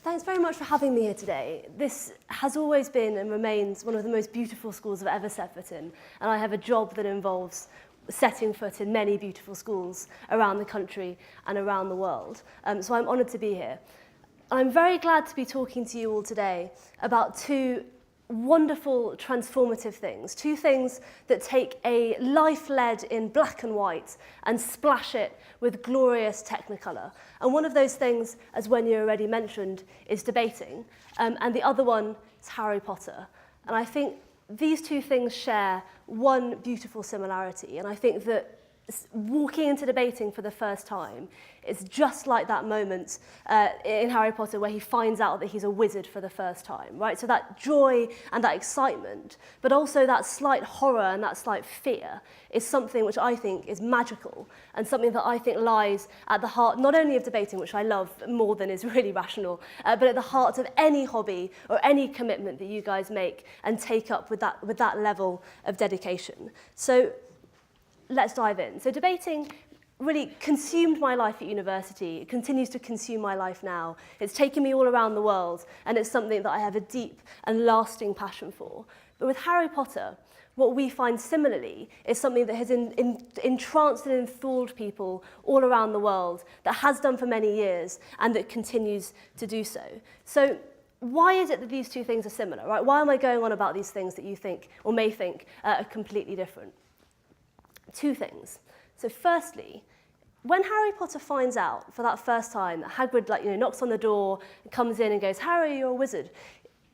Thanks very much for having me here today. This has always been and remains one of the most beautiful schools I've ever set foot in, and I have a job that involves setting foot in many beautiful schools around the country and around the world. So I'm honoured to be here. I'm very glad to be talking to you all today about two wonderful, transformative things. Two things that take a life led in black and white and splash it with glorious technicolor. And one of those things, as when you already mentioned, is debating. And the other one is Harry Potter. And I think these two things share one beautiful similarity. And I think that walking into debating for the first time is just like that moment in Harry Potter where he finds out that he's a wizard for the first time, right? So that joy and that excitement, but also that slight horror and that slight fear is something which I think is magical and something that I think lies at the heart, not only of debating, which I love more than is really rational, but at the heart of any hobby or any commitment that you guys make and take up with that level of dedication. So let's dive in. So debating really consumed my life at university. It continues to consume my life now. It's taken me all around the world, and it's something that I have a deep and lasting passion for. But with Harry Potter, what we find similarly is something that has entranced and enthralled people all around the world, that has done for many years, and that continues to do so. So why is it that these two things are similar, right? Why am I going on about these things that you think, or may think, are completely different? Two things. So firstly, when Harry Potter finds out for that first time that Hagrid knocks on the door, comes in and goes, "Harry, you're a wizard,"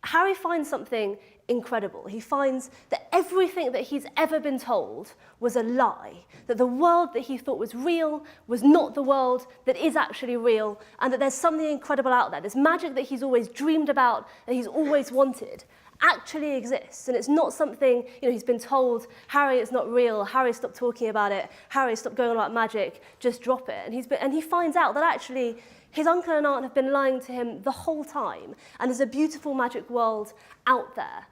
Harry finds something incredible. He finds that everything that he's ever been told was a lie, that the world that he thought was real was not the world that is actually real, and that there's something incredible out there. This magic that he's always dreamed about, that he's always wanted, actually exists, and it's not something he's been told. Harry, it's not real. Harry, stop talking about it. Harry, stop going on about magic. Just drop it. And he finds out that actually his uncle and aunt have been lying to him the whole time, and there's a beautiful magic world out there.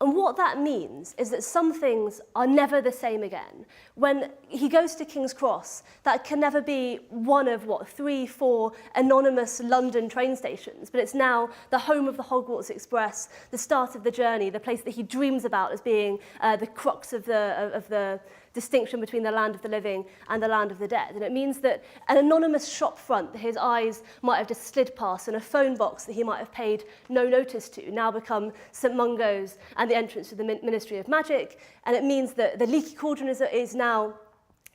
And what that means is that some things are never the same again. When he goes to King's Cross, that can never be one of, 3, 4 anonymous London train stations, but it's now the home of the Hogwarts Express, the start of the journey, the place that he dreams about as being the crux of the distinction between the land of the living and the land of the dead. And it means that an anonymous shop front that his eyes might have just slid past and a phone box that he might have paid no notice to now become St Mungo's and the entrance to the Ministry of Magic. And it means that the leaky cauldron is now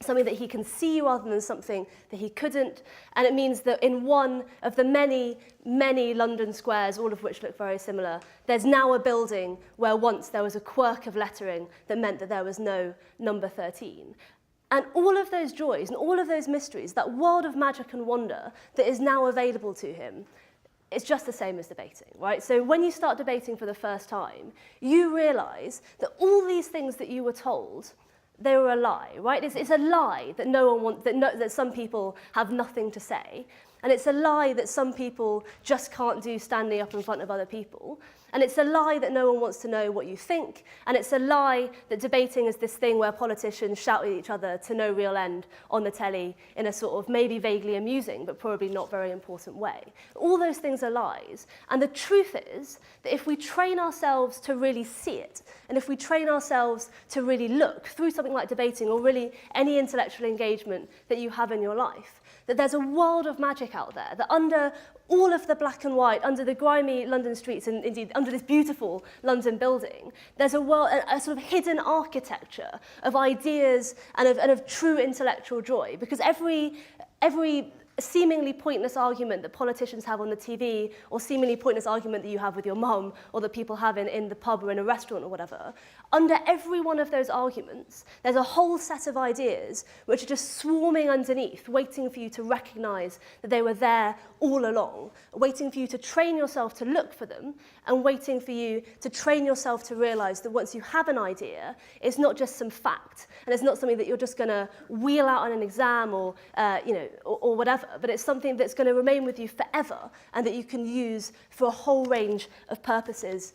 something that he can see rather than something that he couldn't. And it means that in one of the many, many London squares, all of which look very similar, there's now a building where once there was a quirk of lettering that meant that there was no number 13. And all of those joys and all of those mysteries, that world of magic and wonder that is now available to him, it's just the same as debating, right? So when you start debating for the first time, you realise that all these things that you were told, they were a lie, right? It's a lie that that some people have nothing to say, and it's a lie that some people just can't do standing up in front of other people, and it's a lie that no one wants to know what you think, and it's a lie that debating is this thing where politicians shout at each other to no real end on the telly in a sort of maybe vaguely amusing but probably not very important way. All those things are lies, and the truth is that if we train ourselves to really see it, and if we train ourselves to really look through something like debating or really any intellectual engagement that you have in your life, that there's a world of magic out there, that under all of the black and white, under the grimy London streets, and indeed under this beautiful London building, there's a world, a sort of hidden architecture of ideas and of true intellectual joy. Because every seemingly pointless argument that politicians have on the TV, or seemingly pointless argument that you have with your mum, or that people have in the pub or in a restaurant or whatever, under every one of those arguments, there's a whole set of ideas which are just swarming underneath, waiting for you to recognise that they were there all along, waiting for you to train yourself to look for them, and waiting for you to train yourself to realise that once you have an idea, it's not just some fact, and it's not something that you're just going to wheel out on an exam or whatever, but it's something that's going to remain with you forever and that you can use for a whole range of purposes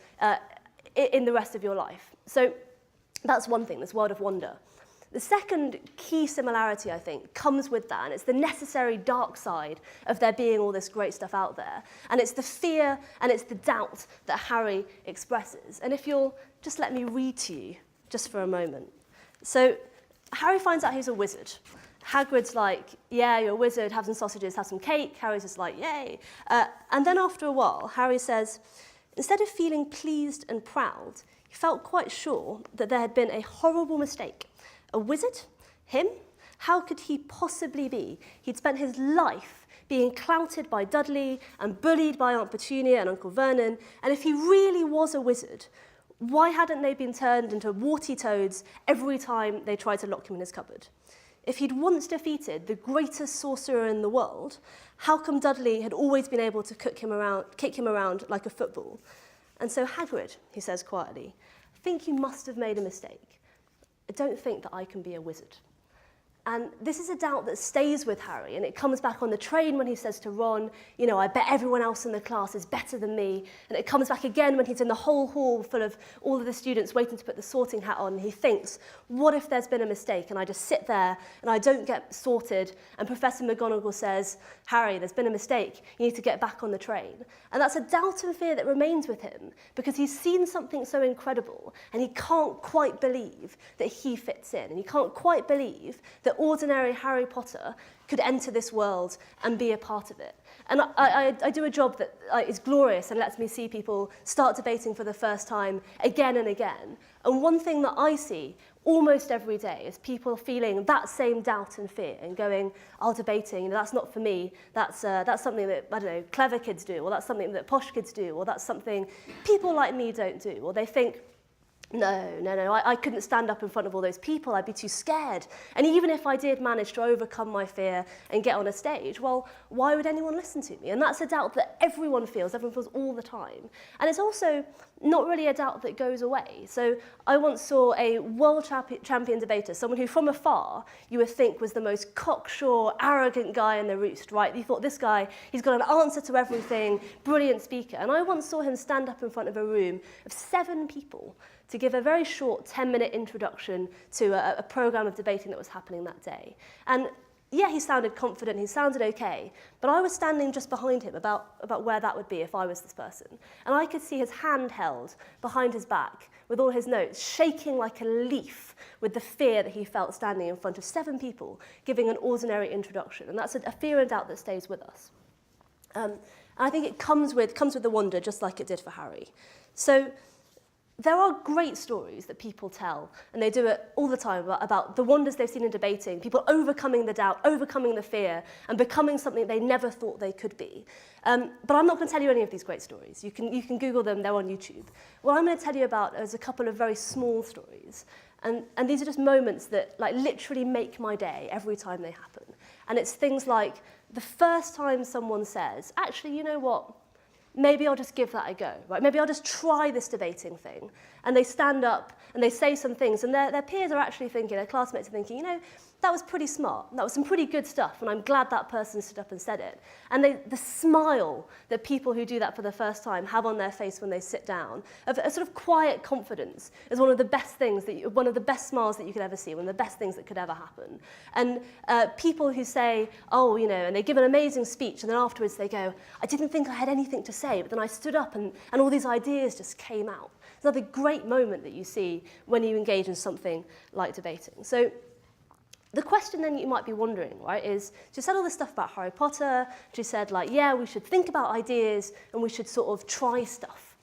in the rest of your life. So that's one thing, this world of wonder. The second key similarity, I think, comes with that, and it's the necessary dark side of there being all this great stuff out there. And it's the fear and it's the doubt that Harry expresses. And if you'll just let me read to you just for a moment. So Harry finds out he's a wizard. Hagrid's like, yeah, you're a wizard, have some sausages, have some cake. Harry's just like, yay. And then after a while, Harry says, instead of feeling pleased and proud, he felt quite sure that there had been a horrible mistake. A wizard? Him? How could he possibly be? He'd spent his life being clouted by Dudley and bullied by Aunt Petunia and Uncle Vernon, and if he really was a wizard, why hadn't they been turned into warty toads every time they tried to lock him in his cupboard? If he'd once defeated the greatest sorcerer in the world, how come Dudley had always been able to kick him around like a football? And so Hagrid, he says quietly, I think you must have made a mistake. I don't think that I can be a wizard. And this is a doubt that stays with Harry, and it comes back on the train when he says to Ron, you know, I bet everyone else in the class is better than me. And it comes back again when he's in the whole hall full of all of the students waiting to put the sorting hat on, and he thinks, what if there's been a mistake and I just sit there and I don't get sorted, and Professor McGonagall says, Harry, there's been a mistake, you need to get back on the train. And that's a doubt and fear that remains with him because he's seen something so incredible and he can't quite believe that he fits in, and he can't quite believe that ordinary Harry Potter could enter this world and be a part of it. And I do a job that is glorious and lets me see people start debating for the first time again and again. And one thing that I see almost every day is people feeling that same doubt and fear and going, oh, debating, you know, that's not for me. That's something that, I don't know, clever kids do, or that's something that posh kids do, or that's something people like me don't do. Or they think, no, I couldn't stand up in front of all those people, I'd be too scared. And even if I did manage to overcome my fear and get on a stage, well, why would anyone listen to me? And that's a doubt that everyone feels all the time. And it's also not really a doubt that goes away. So I once saw a world champion debater, someone who from afar you would think was the most cocksure, arrogant guy in the roost, right? You thought, this guy, he's got an answer to everything, brilliant speaker. And I once saw him stand up in front of a room of 7 people to give a very short 10-minute introduction to a program of debating that was happening that day. And yeah, he sounded confident, he sounded okay, but I was standing just behind him about where that would be if I was this person. And I could see his hand held behind his back with all his notes, shaking like a leaf with the fear that he felt standing in front of 7 people giving an ordinary introduction. And that's a fear and doubt that stays with us. And I think it comes with the wonder, just like it did for Harry. So there are great stories that people tell, and they do it all the time, about the wonders they've seen in debating, people overcoming the doubt, overcoming the fear, and becoming something they never thought they could be. But I'm not going to tell you any of these great stories. You can Google them, they're on YouTube. What I'm going to tell you about is a couple of very small stories. And these are just moments that like literally make my day every time they happen. And it's things like the first time someone says, actually, you know what? Maybe I'll just give that a go, right? Maybe I'll just try this debating thing. And they stand up and they say some things, and their peers are actually thinking, their classmates are thinking, you know, that was pretty smart. That was some pretty good stuff, and I'm glad that person stood up and said it. And the smile that people who do that for the first time have on their face when they sit down, of a sort of quiet confidence, is one of the best things, one of the best smiles that you could ever see, one of the best things that could ever happen. And people who say, oh, you know, and they give an amazing speech, and then afterwards they go, I didn't think I had anything to say, but then I stood up and all these ideas just came out. It's another great moment that you see when you engage in something like debating. So the question then you might be wondering, right, is she said all this stuff about Harry Potter, she said, like, yeah, we should think about ideas and we should sort of try stuff.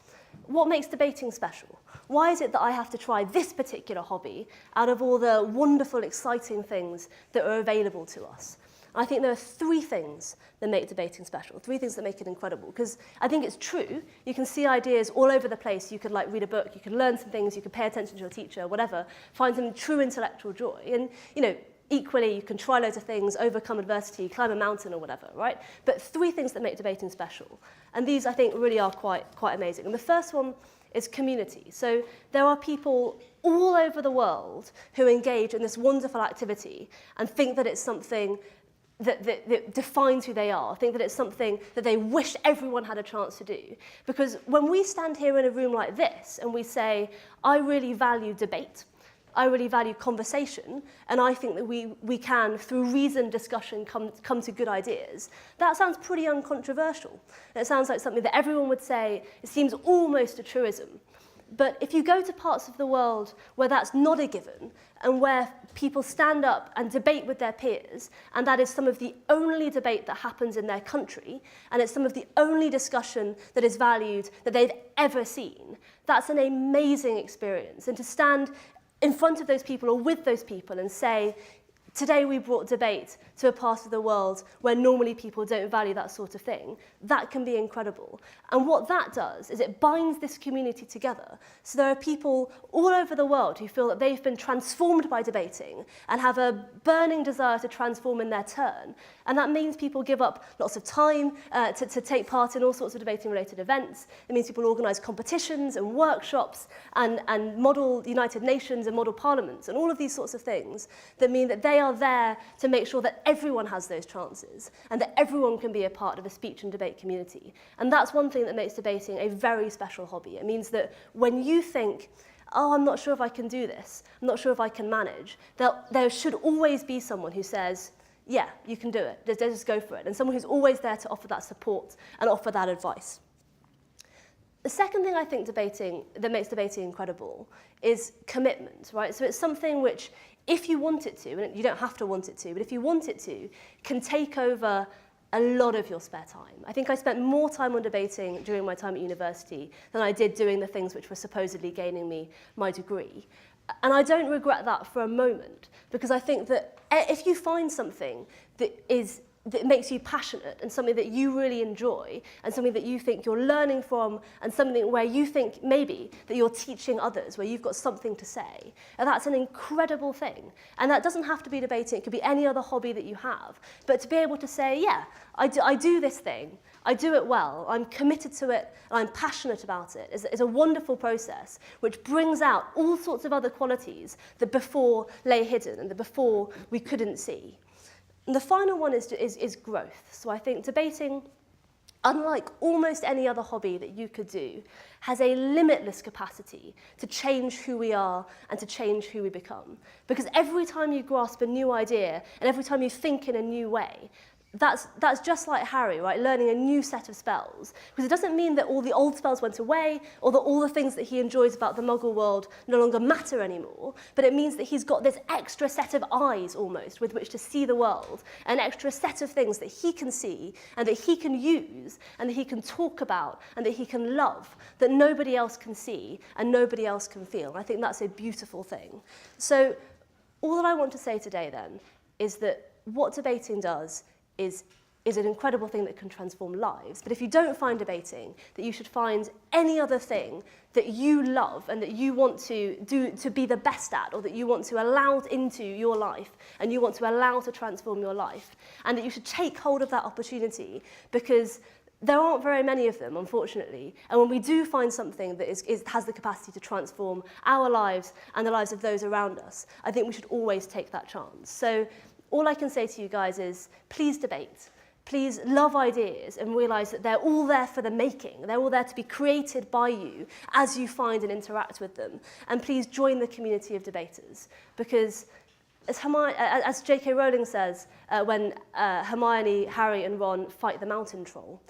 What makes debating special? Why is it that I have to try this particular hobby out of all the wonderful, exciting things that are available to us? I think there are 3 things that make debating special, 3 things that make it incredible, because I think it's true. You can see ideas all over the place. You could like read a book, you can learn some things, you can pay attention to your teacher, whatever, find some true intellectual joy. And, you know, equally, you can try loads of things, overcome adversity, climb a mountain or whatever, right? But 3 things that make debating special. And these, I think, really are quite amazing. And the first one is community. So there are people all over the world who engage in this wonderful activity and think that it's something that defines who they are, think that it's something that they wish everyone had a chance to do. Because when we stand here in a room like this and we say, I really value debate, I really value conversation, and I think that we can, through reasoned discussion, come to good ideas. That sounds pretty uncontroversial. It sounds like something that everyone would say. It seems almost a truism. But if you go to parts of the world where that's not a given, and where people stand up and debate with their peers, and that is some of the only debate that happens in their country, and it's some of the only discussion that is valued that they've ever seen, that's an amazing experience. And to stand in front of those people or with those people and say, today we brought debate to a part of the world where normally people don't value that sort of thing, that can be incredible. And what that does is it binds this community together. So there are people all over the world who feel that they've been transformed by debating and have a burning desire to transform in their turn. And that means people give up lots of time to take part in all sorts of debating-related events. It means people organise competitions and workshops and model United Nations and model parliaments and all of these sorts of things that mean that they are there to make sure that everyone has those chances and that everyone can be a part of a speech and debate community. And that's one thing that makes debating a very special hobby. It means that when you think, oh, I'm not sure if I can do this, I'm not sure if I can manage, there should always be someone who says, yeah, you can do it, just go for it. And someone who's always there to offer that support and offer that advice. The second thing I think that makes debating incredible is commitment, right? So it's something which, if you want it to, and you don't have to want it to, but if you want it to, can take over a lot of your spare time. I think I spent more time on debating during my time at university than I did doing the things which were supposedly gaining me my degree. And I don't regret that for a moment, because I think that if you find something that makes you passionate and something that you really enjoy and something that you think you're learning from and something where you think maybe that you're teaching others, where you've got something to say, and that's an incredible thing. And that doesn't have to be debating, it could be any other hobby that you have. But to be able to say, yeah, I do this thing, I do it well, I'm committed to it, and I'm passionate about it, is a wonderful process which brings out all sorts of other qualities that before lay hidden and that before we couldn't see. And the final one is growth. So I think debating, unlike almost any other hobby that you could do, has a limitless capacity to change who we are and to change who we become. Because every time you grasp a new idea and every time you think in a new way, that's just like Harry, right? Learning a new set of spells. Because it doesn't mean that all the old spells went away or that all the things that he enjoys about the Muggle world no longer matter anymore, but it means that he's got this extra set of eyes almost with which to see the world, an extra set of things that he can see and that he can use and that he can talk about and that he can love that nobody else can see and nobody else can feel. And I think that's a beautiful thing. So all that I want to say today then is that what debating does is an incredible thing that can transform lives. But if you don't find debating, that you should find any other thing that you love and that you want to do to be the best at, or that you want to allow into your life and you want to allow to transform your life, and that you should take hold of that opportunity, because there aren't very many of them, unfortunately. And when we do find something that has the capacity to transform our lives and the lives of those around us, I think we should always take that chance. So all I can say to you guys is, please debate. Please love ideas and realise that they're all there for the making. They're all there to be created by you as you find and interact with them. And please join the community of debaters. Because as J.K. Rowling says, when Hermione, Harry and Ron fight the mountain troll,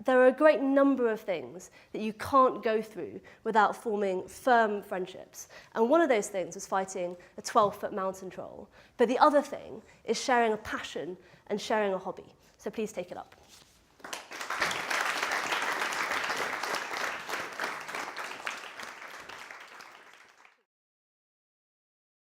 there are a great number of things that you can't go through without forming firm friendships. And one of those things was fighting a 12-foot mountain troll. But the other thing is sharing a passion and sharing a hobby. So please take it up.